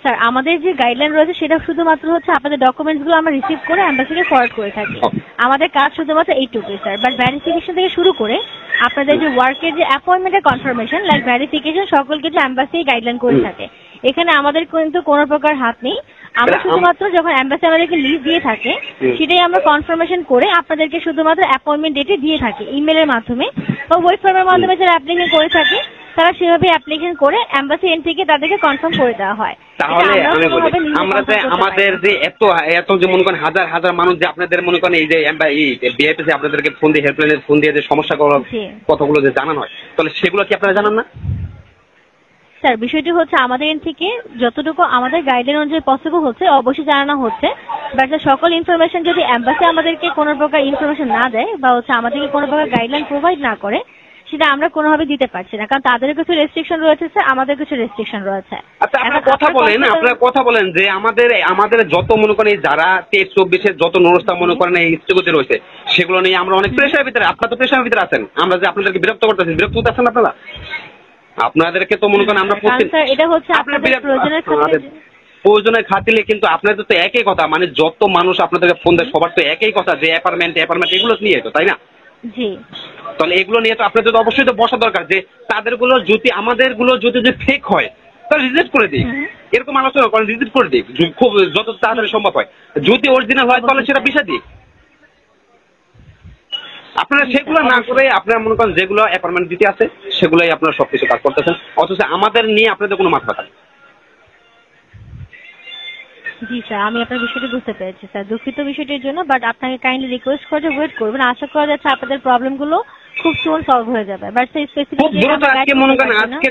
স্যার আমাদের যে গাইডলাইন রয়েছে সেটা শুধুমাত্র হচ্ছে আপনাদের ডকুমেন্টস গুলো আমরা রিসিভ করে এম্বাসিকে ফরওয়ার্ড করে থাকি। আমাদের কাজ শুধুমাত্র এইটুকুই স্যার, বাট ভেরিফিকেশন থেকে শুরু করে আপনাদের যে ওয়ার্কের যে অ্যাপয়েন্টমেন্টের কনফার্মেশন লাইক ভেরিফিকেশন সকল কিছু এম্বাসি গাইডলাইন করে থাকে। এখানে আমাদের কিন্তু কোনো প্রকার হাত নেই। আমরা শুধুমাত্র যখন এম্বাসি আমাদেরকে লিস্ট দিয়ে থাকে সেটাই আমরা কনফার্মেশন করে আপনাদেরকে শুধুমাত্র অ্যাপয়েন্টমেন্ট ডেটে দিয়ে থাকি ইমেলের মাধ্যমে বা ওয়েব ফর্মের মাধ্যমে যারা অ্যাপ্লিকেশন করে থাকে তারা সেভাবে অ্যাপ্লিকেশন করে এম্বাসি এন্ড থেকে তাদেরকে কনফার্ম করে দেওয়া হয়। তাহলে আমি বলি আমরা যে আমাদের যে এত যে মনে করেন হাজার হাজার মানুষ যে আপনাদের মনে করেন এই যে বিআইপিসি আপনাদেরকে ফোন দিয়ে হেল্পলাইনে ফোন দিয়ে যে সমস্যা কথাগুলো যে জানানো হয়, তাহলে সেগুলো কি আপনারা জানান না? স্যার বিষয়টি হচ্ছে আমাদের এন্ড থেকে যতটুকু আমাদের গাইডলাইন অনুযায়ী পসিবল হচ্ছে অবশ্যই জানানো হচ্ছে, বাট সকল ইনফরমেশন যদি এম্বাসি আমাদেরকে কোনো প্রকার ইনফরমেশন না দেয় বা হচ্ছে আমাদেরকে কোনো প্রকার গাইডলাইন প্রোভাইড না করে সেটা আমরা কোনোভাবে দিতে পারছি না, কারণ তাদের কিছু রেস্ট্রিকশন রয়েছে স্যার, আমাদের কিছু রেস্ট্রিকশন রয়েছে। আচ্ছা আপনারা কথা বলেন যে আমাদের যত মনে করেন যারা 23-24 যত নুরস্তা মনে করেন এই স্থগিত রয়েছে সেগুলো নিয়ে আমরা অনেক প্রেশারের ভিতরে, আপনারা তো প্রেশারের ভিতরে আছেন, আমরা যে আপনাদেরকে বিরক্ত করতেছি, বিরক্ত হতেছেন আপনারা? আপনাদেরকে তো মনে করেন আমরা এটা হচ্ছে আপনাদের প্রয়োজনের খাতিরে, কিন্তু আপনাদের তো একই কথা, মানে যত মানুষ আপনাদেরকে ফোন দেয় সবার তো একই কথা যে অ্যাপার্টমেন্ট এগুলো নিয়ে তো, তাই না? জি তাহলে এগুলো নিয়ে তো আপনাদের তো অবশ্যই তো বসা দরকার যে তাদেরগুলো যদি আমাদেরগুলো যদি ফেক হয় তাহলে রিজেক্ট করে দিই, এরকম আলোচনা করেন, রিজেক্ট করে দিই খুব যত তাড়াতাড়ি সম্ভব হয়। যদি অরিজিনাল হয় তাহলে সেটা বিষয় দিই। আপনারা সেগুলো না করে আপনারা মনে করেন যেগুলো অ্যাপার্টমেন্ট দিতে আছে সেগুলোই আপনারা সবকিছু কাজ করতেছেন, অথচ আমাদের নিয়ে আপনাদের কোনো মাথা ব্যথা নেই। জি স্যার, আমি আপনার বিষয়টি বুঝতে পেরেছি স্যার, দুঃখিত বিষয়টির জন্য। বাট আপনাকে কাইন্ডলি রিকোয়েস্ট করে ওয়েট করবেন, আশা করা যাচ্ছে আপনাদের প্রবলেমগুলো খুব সুন সলভ হয়ে যাবে। বাট সেই খুব দ্রুত আজকে মনে করেন আজকে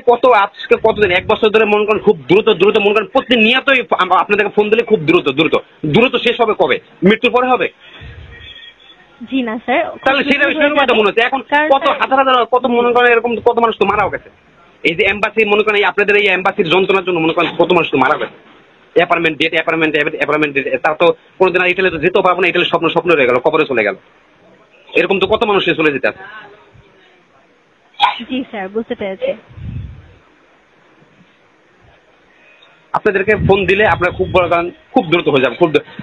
কতদিন 1 বছর ধরে মনে করেন খুব দ্রুত মনে করেন প্রতিনিয়তই আপনাদেরকে ফোন দিলে খুব দ্রুত শেষ হবে। কবে? মৃত্যুর পরে হবে? জি না স্যার। তাহলে সেটা মনে হচ্ছে এখন কত হাজার কত মনে করেন এরকম কত মানুষ তো মারাও গেছে। এই যে এম্বাসি মনে করেন আপনাদের এই এম্বাসির যন্ত্রণার জন্য মনে করেন কত মানুষ তো মারা গেছে। অ্যাপার্টমেন্ট তার তো কোনোদিন ইটালি তো যেতেও পারবো না, ইটালি স্বপ্ন রয়ে গেল, কবরে চলে গেল। এরকম তো কত মানুষ চলে যেতে আছে। জি স্যার, বুঝতে পেরেছি। আপনাদেরকে ফোন দিলে আপনারা খুব বড় কারণ খুব দ্রুত হয়ে যাবে,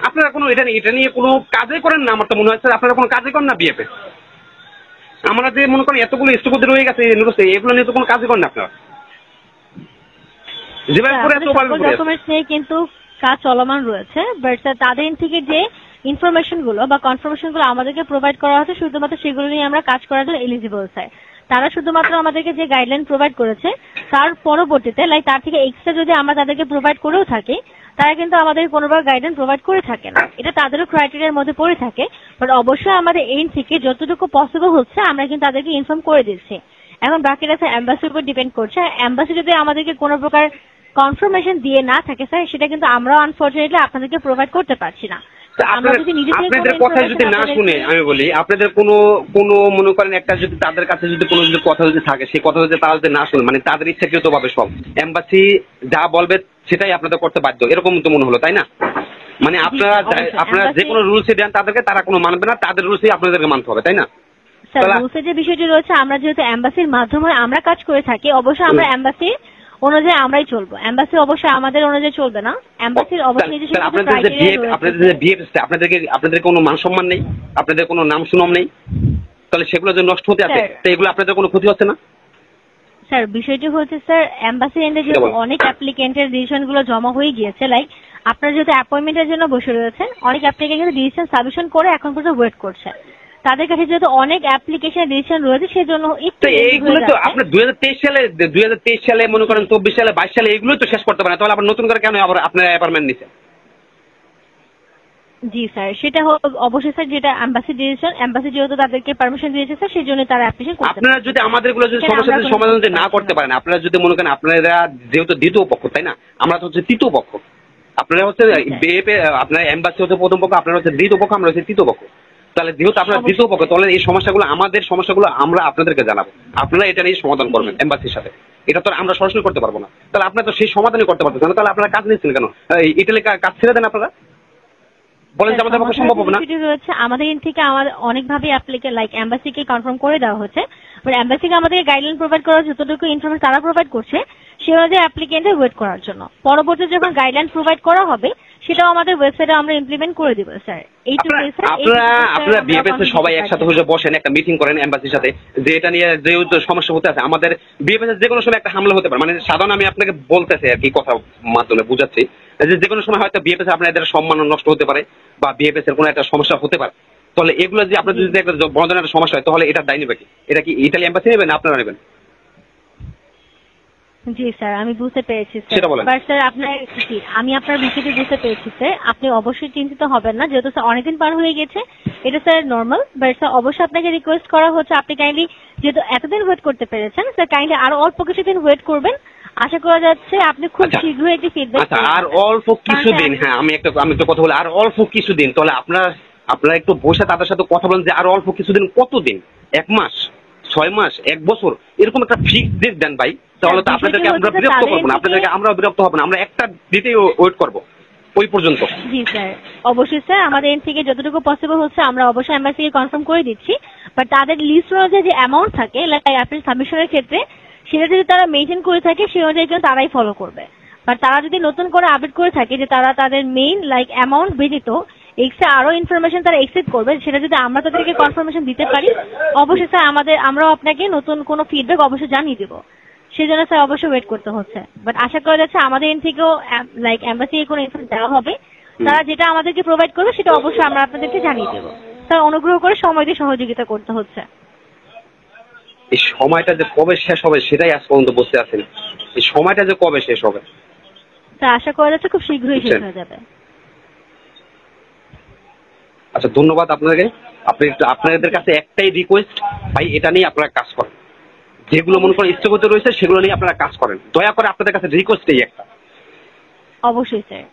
আপনারা কোনো এটা নিয়ে কোনো কাজে করেন না। আমার তো মনে হচ্ছে আপনারা কোনো কাজে করেন না বিএফে। আমরা যে মনে করেন এতগুলো স্থপতি রয়ে গেছে এগুলো নিয়ে তো কোনো কাজে করেন না আপনারা। ডকুমেন্টস নিয়ে কিন্তু কাজ চলমান রয়েছে, বাট স্যার তাদের থেকে যে ইনফরমেশন গুলো বা কনফার্মেশন গুলো আমাদেরকে প্রোভাইড করা হচ্ছে শুধুমাত্র সেগুলো নিয়ে আমরা কাজ করার জন্য এলিজিবল স্যার। তারা শুধুমাত্র আমাদেরকে যে গাইডলাইন প্রোভাইড করেছে তার পরবর্তীতে তার থেকে এক্সট্রা যদি আমরা তাদেরকে প্রোভাইড করেও থাকি, তারা কিন্তু আমাদের কোনোবার গাইডলাইন প্রোভাইড করে থাকে না। এটা তাদেরও ক্রাইটেরিয়ার মধ্যে পড়ে থাকে। বাট অবশ্যই আমাদের এন্ড থেকে যতটুকু পসিবল হচ্ছে আমরা কিন্তু তাদেরকে ইনফর্ম করে দিচ্ছি। এখন বাকিটা স্যার এম্বাসির উপর ডিপেন্ড করছে। এম্বাসি যদি আমাদেরকে কোনো প্রকার কনফার্মেশন দিয়ে না থাকে স্যার, সেটা কিন্তু আমরাও আনফরচুনেটলি আপনাদেরকে প্রোভাইড করতে পারছি না। আপনাদের কথা যদি না শুনে, আমি বলি আপনাদের কোনো মনে করেন একটা যদি তাদের কাছে যদি কোনো যদি কথা যদি থাকে, সেই কথা যদি তারা যদি না শুনে, মানে তাদের ইচ্ছাকৃত ভাবে সব এম্বাসি যা বলবে সেটাই আপনাদের করতে বাধ্য, এরকম তো মনে হলো, তাই না? মানে আপনারা যে কোনো রুলসে দেন তাদেরকে, তারা কোনো মানবে না, তাদের রুলসই আপনাদেরকে মানতে হবে, তাই না? স্যার রুলসের যে বিষয়টি রয়েছে, আমরা যেহেতু এম্বাসির মাধ্যমে আমরা কাজ করে থাকি, অবশ্যই আমরা এম্বাসি অনুযায়ী আমরাই চলবো। এম্বাসি অবশ্যই আমাদের অনুযায়ী চলবে না। এম্বাসির অবশ্যই আপনাদের কোনো মান সম্মান নেই, আপনাদের কোনো নাম সুনাম নেই, তাহলে সেগুলো যে নষ্ট হতে আছে, তো এগুলো আপনাদের কোনো ক্ষতি হচ্ছে না? স্যার বিষয়টি হচ্ছে স্যার এম্বাসি এন্ডে যেহেতু অনেক অ্যাপ্লিকেন্টের ডিসিশন গুলো জমা হয়ে গিয়েছে, লাইক আপনারা যেহেতু অ্যাপয়েন্টমেন্টের জন্য বসে রয়েছেন, অনেক অ্যাপ্লিকেন্ট ডিসিশন সাবমিশন করে এখন পর্যন্ত ওয়েট করছে। তাদের কাছে যেহেতু অনেক অ্যাপ্লিকেশন ডিসিশন রয়েছে, সেজন্য একটু এইগুলো তো আপনার 2023 সালে মনে করেন 24 সালে 22 সালে এগুলো তো শেষ করতে পারেন, তাহলে আবার নতুন করে কেন আবার আপনারা অ্যাপার্টমেন্ট নিছেন? জি স্যার, সেটা অবশ্যই স্যার, যেটা এম্বাসি ডিসিশন, এম্বাসি যেহেতু তাদেরকে পারমিশন দিয়েছে স্যার, সেই জন্য তারা অ্যাপ্লিকেশন করতে। আপনারা যদি আমাদেরগুলো যদি সমস্যার সমাধান যদি না করতে পারেন, আপনারা যদি মনে করেন আপনারা যেহেতু দ্বিতীয় পক্ষ, তাই না? আমরা তো হচ্ছে তৃতীয় পক্ষ। আপনারা হচ্ছে আপনারা এম্বাসি হচ্ছে প্রথম পক্ষ, আপনারা হচ্ছে দ্বিতীয় পক্ষ, আমরা হচ্ছে তৃতীয় পক্ষ। তাহলে যেহেতু আপনারা দ্বিতীয় পক্ষ, তাহলে এই সমস্যাগুলো আমাদের সমস্যাগুলো আমরা আপনাদেরকে জানাবো, আপনারা এটা নিয়ে সমাধান করবেন এম্বাসির সাথে। এটা তো আমরা সরাসরি করতে পারবো না, তাহলে আপনারা তো সেই সমাধানই করতে পারতেছেন না, তাহলে আপনারা কাজ নিচ্ছেন কেন? ইটালি কাজ ছেড়ে দেন আপনারা, বলেন যে আমাদের পক্ষে সম্ভব হবে না। রয়েছে আমাদের এখান থেকে আমাদের অনেকভাবে অ্যাপ্লিকেন্ট লাইক এম্বাসিকে কনফার্ম করে দেওয়া হচ্ছে, বাট এম্বাসিকে আমাদেরকে গাইডলাইন প্রোভাইড করা, যতটুকু ইনফরমেশন তারা প্রোভাইড করছে সে অনুযায়ী অ্যাপ্লিকেন্টের ওয়েট করার জন্য। পরবর্তীতে যখন গাইডলাইন প্রোভাইড করা হবে সেটাও আমাদের ওয়েবসাইটে আমরা ইমপ্লিমেন্ট করে দিব স্যার। আপনারা বিএফএস এর সবাই একসাথে হয়ে বসেন, একটা মিটিং করেন এম্বাসির সাথে, যে এটা নিয়ে যেহেতু সমস্যা হতে আছে, আমাদের বিএফএস এর যে কোনো সময় একটা হামলা হতে পারে। মানে সাধারণ আমি আপনাকে বলতেছি আর কি, কথা মাধ্যমে বুঝাচ্ছি যে কোনো সময় হয়তো বিএফএস আপনাদের সম্মান নষ্ট হতে পারে বা বিএফএস এর কোনো একটা সমস্যা হতে পারে। তাহলে এগুলো যে আপনাদের যদি একটা বড় ধরনের একটা সমস্যা হয়, তাহলে এটা দায় নেবে কি? এটা কি ইতালি এম্বাসি নেবেন না আপনারা নেবেন? জি স্যার, আমি বুঝতে পেরেছি স্যার। বাট স্যার আমি আপনার বিষয়টি বুঝতে পেরেছি স্যার। আপনি অবশ্যই চিন্তিত হবেন না, যেহেতু স্যার অনেকদিন পার হয়ে গেছে, এটা স্যার নর্মাল। বাট স্যার অবশ্যই আপনাকে রিকোয়েস্ট করা হচ্ছে, আপনি কাইন্ডলি যেহেতু এতদিন ওয়েট করতে পেরেছেন স্যার, কাইন্ডলি আরো অল্প কিছুদিন ওয়েট করবেন। আশা করা যাচ্ছে আপনি খুব শীঘ্রই একটি ফিডব্যাক। আর অল্প কিছুদিন, হ্যাঁ আমি একটা কথা বলি, আর অল্প কিছুদিন, তাহলে আপনারা একটু বসে তাদের সাথে কথা বলেন যে আর অল্প কিছুদিন কতদিন, 1 মাস, 6 মাস, 1 বছর, এরকম একটা ফিক্স ডেট দেন ভাই। তাহলে তো আপনাদেরকে আমরা বিরক্ত করবো না, আপনাদেরকে আমরা বিরক্ত হবো না, আমরা একটা ডেটেই ওয়েট করবো ওই পর্যন্ত। জি স্যার, অবশ্যই স্যার, আমাদের এন্ড থেকে যতটুকু পসিবল হচ্ছে আমরা অবশ্যই এম্বাসিকে কনফার্ম করে দিচ্ছি। বাট তাদের লিস্ট অনুযায়ী যে অ্যামাউন্ট থাকে লাইক আপনার সাবমিশনের ক্ষেত্রে, সেটা যদি তারা মেনটেন করে থাকে সেই অনুযায়ী কিন্তু তারাই ফলো করবে। বাট তারা যদি নতুন করে আপডেট করে থাকে যে তারা তাদের মেইন লাইক অ্যামাউন্ট ব্যতীত এক্সট্রা আরো ইনফরমেশন তারা এক্সেপ্ট করবে, সেটা যদি আমরা তাদেরকে কনফার্মেশন দিতে পারি অবশ্যই স্যার আমরাও আপনাকে নতুন কোনো ফিডব্যাক অবশ্যই জানিয়ে দেবো। সেই জন্য স্যার অবশ্যই ওয়েট করতে হচ্ছে, বাট আশা করা যাচ্ছে আমাদের এন্ড থেকেও লাইক এমবাসি কোনো ইনফরমেশন দেওয়া হবে, তারা যেটা আমাদেরকে প্রোভাইড করবে সেটা অবশ্যই আমরা আপনাদেরকে জানিয়ে দেবো। স্যার অনুগ্রহ করে সময় দিয়ে সহযোগিতা করতে হচ্ছে। এই সময়টা যে কবে শেষ হবে সেটাই আজ পর্যন্ত বুঝতে পারছি না, এই সময়টা যে কবে শেষ হবে। স্যার আশা করা যাচ্ছে খুব শীঘ্রই শেষ হয়ে যাবে। আচ্ছা ধন্যবাদ আপনাদেরকে। আপনাদের কাছে একটাই রিকোয়েস্ট, ভাই এটা নিয়ে আপনারা কাজ করেন, যেগুলো মনে করেন স্থগিত রয়েছে সেগুলো নিয়ে আপনারা কাজ করেন, দয়া করে আপনাদের কাছে রিকোয়েস্ট এই একটা। অবশ্যই স্যার।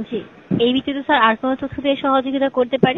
জি, এই ভিত্তিতে স্যার আর কোনো তথ্য দিয়ে সহযোগিতা করতে পারি?